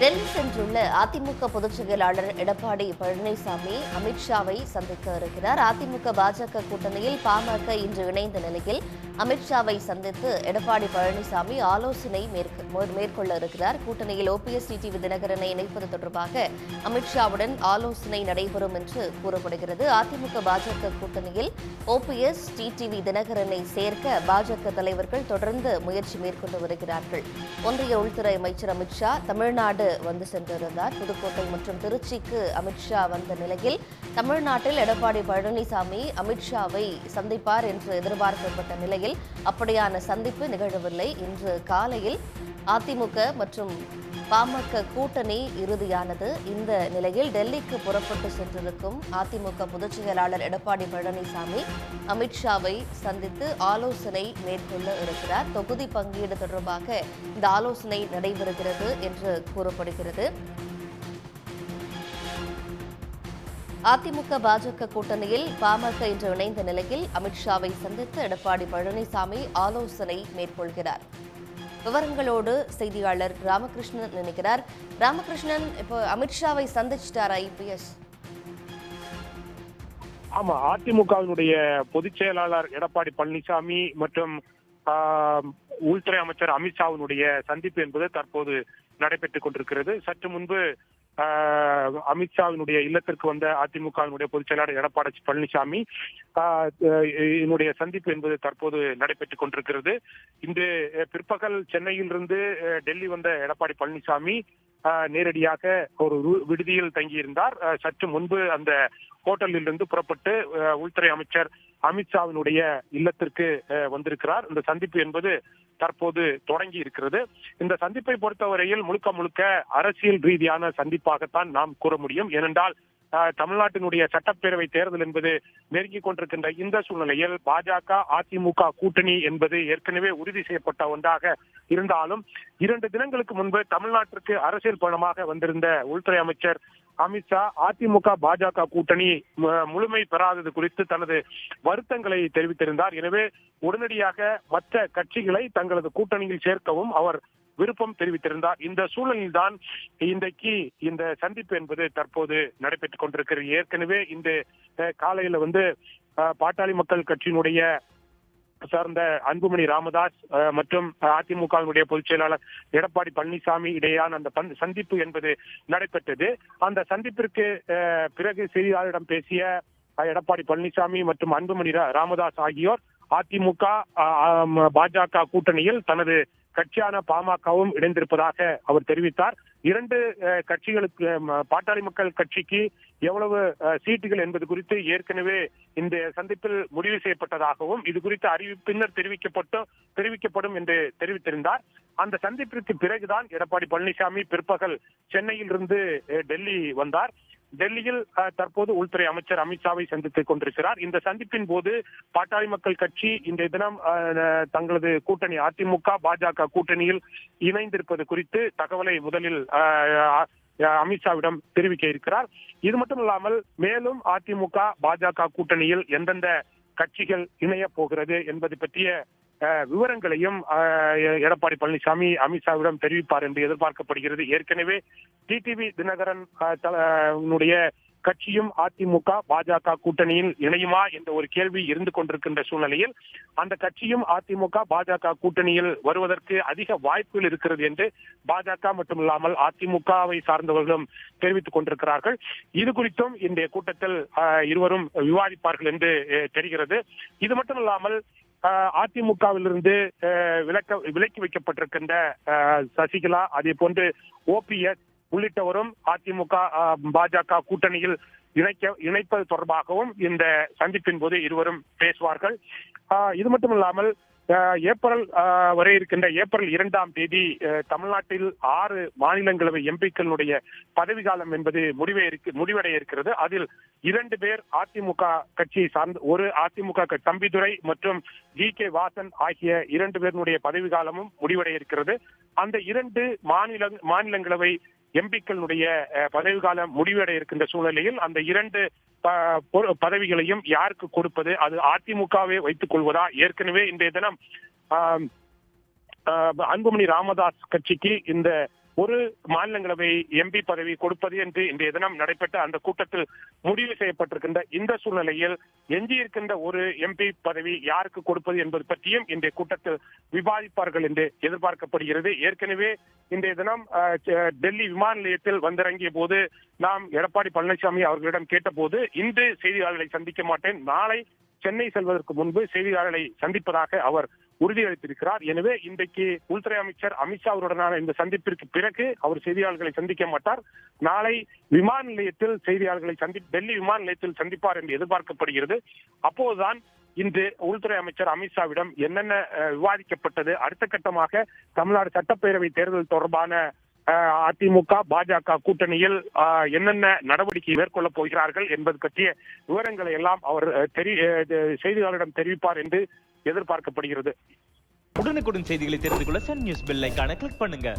டெல்லி சென்றுள்ள அதிமுக பொதுச் செயலாளர் எடப்பாடி பழனிசாமி அமித்ஷாவை சந்திக்க இருக்கிறார். அதிமுக பாஜக கூட்டணியில் பாமக இன்று இணைந்த நிலையில் அமித்ஷாவை சந்தித்து எடப்பாடி பழனிசாமி ஆலோசனை மேற்கொள்ள இருக்கிறார். கூட்டணியில் ஓபிஎஸ் டிடிவி தினகரனை இணைப்பது தொடர்பாக அமித்ஷாவுடன் ஆலோசனை நடைபெறும் என்று கூறப்படுகிறது. அதிமுக பாஜக கூட்டணியில் ஓபிஎஸ் டிடிவி தினகரனை சேர்க்க பாஜக தலைவர்கள் தொடர்ந்து முயற்சி மேற்கொண்டு வருகிறார்கள். ஒன்றிய உள்துறை அமைச்சர் அமித்ஷா தமிழ்நாடு வந்து சென்றிருந்தார். புதுக்கோட்டை மற்றும் திருச்சிக்கு அமித்ஷா வந்த நிலையில் தமிழ்நாட்டில் எடப்பாடி பழனிசாமி அமித்ஷாவை சந்திப்பார் என்று எதிர்பார்க்கப்பட்ட நிலையில் அப்படியான சந்திப்பு நிகழவில்லை. இன்று காலையில் அதிமுக மற்றும் பாமக கூட்டணி இறுதியானது. இந்த நிலையில் டெல்லிக்கு புறப்பட்டு சென்றிருக்கும் அதிமுக பொதுச் செயலாளர் எடப்பாடி பழனிசாமி அமித்ஷாவை சந்தித்து ஆலோசனை மேற்கொள்ள இருக்கிறார். தொகுதி பங்கீடு தொடர்பாக இந்த ஆலோசனை நடைபெறுகிறது என்று கூறப்படுகிறது. அதிமுக பாஜக கூட்டணியில் பாமக இன்று இணைந்த நிலையில் அமித்ஷாவை சந்தித்து எடப்பாடி பழனிசாமி ஆலோசனை மேற்கொள்கிறார். விவரங்களோடு செய்தியாளர் ராமகிருஷ்ணன் நினைக்கிறார். ராமகிருஷ்ணன், இப்போ அமித்ஷாவை சந்திச்சிட்டாரா ஐபிஎஸ்? ஆமா, அதிமுகவினுடைய பொதுச் செயலாளர் எடப்பாடி பழனிசாமி மற்றும் உள்துறை அமைச்சர் அமித்ஷாவினுடைய சந்திப்பு என்பது தற்போது நடைபெற்றுக் கொண்டிருக்கிறது. சற்று முன்பு அமித்ஷாவினுடைய இல்லத்திற்கு வந்த அதிமுகவினுடைய பொதுச் செயலாளர் எடப்பாடி பழனிசாமி என்னுடைய சந்திப்பு என்பது தற்போது நடைபெற்றுக் கொண்டிருக்கிறது. இன்று பிற்பகல் சென்னையிலிருந்து டெல்லி வந்த எடப்பாடி பழனிசாமி நேரடியாக ஒரு விடுதியில் தங்கியிருந்தார். சற்று முன்பு அந்த ஹோட்டலில் இருந்து புறப்பட்டு உள்துறை அமைச்சர் அமித்ஷாவினுடைய இல்லத்திற்கு வந்திருக்கிறார். இந்த சந்திப்பு என்பது தற்போது தொடங்கி இருக்கிறது. இந்த சந்திப்பை பொறுத்தவரையில் முழுக்க முழுக்க அரசியல் ரீதியான சந்திப்பாகத்தான் நாம் கூற முடியும். ஏனென்றால் தமிழ்நாட்டினுடைய சட்டப்பேரவை தேர்தல் என்பது நெருங்கிக் கொண்டிருக்கின்ற இந்த சூழ்நிலையில் பாஜக அதிமுக கூட்டணி என்பது ஏற்கனவே உறுதி செய்யப்பட்ட ஒன்றாக இருந்தாலும் 2 தினங்களுக்கு முன்பு தமிழ்நாட்டிற்கு அரசியல் பயணமாக வந்திருந்த உள்துறை அமைச்சர் அமித்ஷா அதிமுக பாஜக கூட்டணி முழுமை பெறாதது குறித்து தனது வருத்தங்களை தெரிவித்திருந்தார். எனவே உடனடியாக மற்ற கட்சிகளை தங்களது கூட்டணியில் சேர்க்கவும் அவர் விருப்பம் தெரிவித்திருந்தார். இந்த சூழலில்தான் இன்றைக்கு இந்த சந்திப்பு என்பது தற்போது நடைபெற்றுக் கொண்டிருக்கிறது. ஏற்கனவே இந்த காலையில பாட்டாளி மக்கள் கட்சியினுடைய சார்ந்த அன்புமணி ராமதாஸ் மற்றும் அதிமுகவினுடைய பொதுச் செயலாளர் எடப்பாடி பழனிசாமி இடையான அந்த சந்திப்பு என்பது நடைபெற்றது. அந்த சந்திப்பிற்கு பிறகு செய்தியாளரிடம் பேசிய எடப்பாடி பழனிசாமி மற்றும் அன்புமணி ராமதாஸ் ஆகியோர் அதிமுக பாஜக கூட்டணியில் தனது கட்சியான பாமகவும் இணைந்திருப்பதாக அவர் தெரிவித்தார். 2 கட்சிகளுக்கு பாட்டாளி மக்கள் கட்சிக்கு எவ்வளவு சீட்டுகள் என்பது குறித்து ஏற்கனவே இந்த சந்திப்பில் முடிவு செய்யப்பட்டதாகவும் இது குறித்து பின்னர் தெரிவிக்கப்படும் என்று தெரிவித்திருந்தார். அந்த சந்திப்பிற்கு பிறகுதான் எடப்பாடி பழனிசாமி பிற்பகல் சென்னையில் இருந்து டெல்லி வந்தார். டெல்லியில் தற்போது உள்துறை அமைச்சர் அமித்ஷாவை சந்தித்துக் கொண்டிருக்கிறார். இந்த சந்திப்பின் போது பாட்டாளி மக்கள் கட்சி இன்றைய தினம் தங்களது கூட்டணி அதிமுக பாஜக கூட்டணியில் இணைந்திருப்பது குறித்து தகவலை முதலில் அமித்ஷாவிடம் தெரிவிக்க இருக்கிறார். இது மட்டுமல்லாமல் மேலும் அதிமுக பாஜக கூட்டணியில் எந்தெந்த கட்சிகள் இணைய போகிறது என்பது பற்றிய விவரங்களையும் எடப்பாடி பழனிசாமி அமித்ஷாவிடம் தெரிவிப்பார் என்று எதிர்பார்க்கப்படுகிறது. ஏற்கனவே டிடிவி தினகரன் கட்சியும் அதிமுக பாஜக கூட்டணியில் இணையுமா என்ற ஒரு கேள்வி இருந்து கொண்டிருக்கின்ற சூழ்நிலையில் அந்த கட்சியும் அதிமுக பாஜக கூட்டணியில் வருவதற்கு அதிக வாய்ப்புகள் இருக்கிறது என்று பாஜக மட்டுமில்லாமல் அதிமுகவை சார்ந்தவர்களும் தெரிவித்துக் கொண்டிருக்கிறார்கள். இது குறித்தும் இன்றைய கூட்டத்தில் இருவரும் விவாதிப்பார்கள் என்று தெரிகிறது. இது மட்டுமில்லாமல் அதிமுகவிலிருந்து விலக்கி வைக்கப்பட்டிருக்கின்ற சசிகலா, அதே போன்று ஓபிஎஸ் உள்ளிட்டவரும் அதிமுக பாஜக கூட்டணியில் இணைப்பது தொடர்பாகவும் இந்த சந்திப்பின் போது இருவரும் பேசுவார்கள். இது மட்டுமில்லாமல் ஏப்ரல் வரை இருக்கின்ற ஏப்ரல் 2ஆம் தேதி தமிழ்நாட்டில் 6 மாநிலங்களவை எம்பிக்களுடைய பதவிக்காலம் என்பது முடிவடைய இருக்கிறது. அதில் 2 பேர் அதிமுக கட்சியை சார்ந்த ஒரு அதிமுக தம்பிதுரை மற்றும் ஜி.கே. வாசன் ஆகிய 2 பேருடைய பதவிக்காலமும் முடிவடைய இருக்கிறது. அந்த 2 மாநிலங்களவை எம்பிக்களுடைய பதவிக்காலம் முடிவடைய இருக்கின்ற சூழ்நிலையில் அந்த 2 பதவிகளையும் யாருக்கு கொடுப்பது, அது அதிமுகவே வைத்துக் கொள்வதா? ஏற்கனவே இன்றைய தினம் அன்புமணி ராமதாஸ் கட்சிக்கு இந்த ஒரு மாநிலங்களவை எம்பி பதவி கொடுப்பது என்று இன்றைய தினம் நடைபெற்ற அந்த கூட்டத்தில் முடிவு செய்யப்பட்டிருக்கின்ற இந்த சூழ்நிலையில் எஞ்சியிருக்கின்ற ஒரு எம்பி பதவி யாருக்கு கொடுப்பது என்பது பற்றியும் இன்றைய கூட்டத்தில் விவாதிப்பார்கள் என்று எதிர்பார்க்கப்படுகிறது. ஏற்கனவே இன்றைய தினம் டெல்லி விமான நிலையத்தில் வந்திறங்கிய போது நாம் எடப்பாடி பழனிசாமி அவர்களிடம் கேட்டபோது இன்று செய்தியாளர்களை சந்திக்க மாட்டேன், நாளை சென்னை செல்வதற்கு முன்பு செய்தியாளர்களை சந்திப்பதாக அவர் உறுதியளித்திருக்கிறார். எனவே இன்றைக்கு உள்துறை அமைச்சர் அமித்ஷா அவருடனான இந்த சந்திப்பிற்கு பிறகு அவர் செய்தியாளர்களை சந்திக்க மாட்டார். நாளை விமான நிலையத்தில் செய்தியாளர்களை டெல்லி விமான நிலையத்தில் சந்திப்பார் என்று எதிர்பார்க்கப்படுகிறது. அப்போதுதான் இன்று உள்துறை அமைச்சர் அமித்ஷாவிடம் என்னென்ன விவாதிக்கப்பட்டது, அடுத்த கட்டமாக தமிழ்நாடு சட்டப்பேரவை தேர்தல் தொடர்பான அதிமுக பாஜக கூட்டணியில் என்னென்ன நடவடிக்கை மேற்கொள்ளப் போகிறார்கள் என்பது பற்றிய விவரங்களை எல்லாம் அவர் செய்தியாளரிடம் தெரிவிப்பார் என்று எதிர்பார்க்கப்படுகிறது. உடனுக்குடன் செய்திகளை தெரிந்து கொள்ள சன் நியூஸ் பெல் ஐகானை கிளிக் பண்ணுங்க.